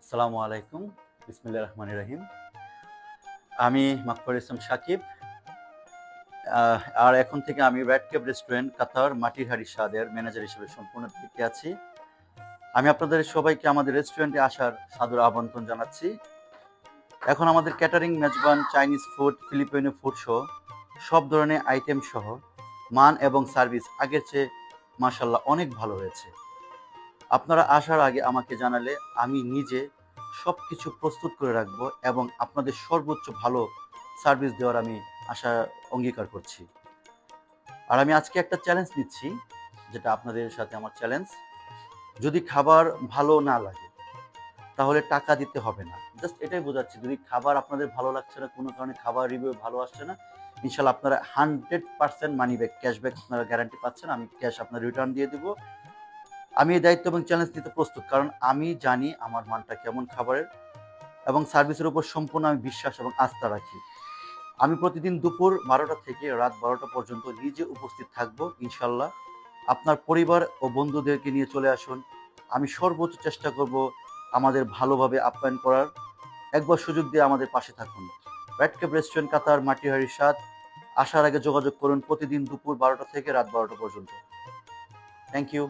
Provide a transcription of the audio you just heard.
আসসালামু আলাইকুম। বিসমিল্লাহির রহমানির রহিম। আমি মাকফুর ইসলাম সাকিব। আর এখন থেকে আমি রেড কেপ রেস্টুরেন্ট কাতার মাটির হাড়ি স্বাদের ম্যানেজার হিসেবে সম্পূর্ণ দায়িত্বে আছি। আমি আপনাদের সবাইকে আমাদের রেস্টুরেন্টে আসার সাদর আমন্ত্রণ জানাচ্ছি। এখন আমাদের ক্যাটারিং, মেজবান, চাইনিজ ফুড, ফিলিপিনো ফুড সহ সব ধরনের আইটেম সহ মান এবং সার্ভিস আগের চেয়ে মাশাআল্লাহ অনেক ভালো হয়েছে। আপনারা আসার আগে আমাকে জানালে আমি নিজে সবকিছু প্রস্তুত করে রাখবো এবং আপনাদের সর্বোচ্চ ভালো সার্ভিস দেওয়ার আমি আশা অঙ্গীকার করছি। আর আমি আজকে একটা চ্যালেঞ্জ নিচ্ছি, যেটা আপনাদের সাথে আমার চ্যালেঞ্জ। যদি খাবার ভালো না লাগে তাহলে টাকা দিতে হবে না। জাস্ট এটাই বোঝাচ্ছি, যদি খাবার আপনাদের ভালো লাগছে না, কোনো কারণে খাবার রিভিউ ভালো আসছে না, ইনশাল্লাহ আপনারা 100% মানি ব্যাক, ক্যাশব্যাক আপনারা গ্যারান্টি পাচ্ছেন। আমি ক্যাশ আপনার রিটার্ন দিয়ে দিব। আমি এই দায়িত্ব এবং চ্যালেঞ্জ নিতে প্রস্তুত, কারণ আমি জানি আমার মানটা কেমন খাবারের, এবং সার্ভিসের উপর সম্পূর্ণ আমি বিশ্বাস এবং আস্থা রাখি। আমি প্রতিদিন দুপুর 12টা থেকে রাত 12টা পর্যন্ত নিজে উপস্থিত থাকব ইনশাল্লাহ। আপনার পরিবার ও বন্ধুদেরকে নিয়ে চলে আসুন। আমি সর্বোচ্চ চেষ্টা করব আমাদের ভালোভাবে আপ্যায়ন করার। একবার সুযোগ দিয়ে আমাদের পাশে থাকুন। রেড কেপ রেস্টুরেন্ট কাতার মাটিহাড়ির স্বাদ। আসার আগে যোগাযোগ করুন প্রতিদিন দুপুর 12টা থেকে রাত 12টা পর্যন্ত। Thank you.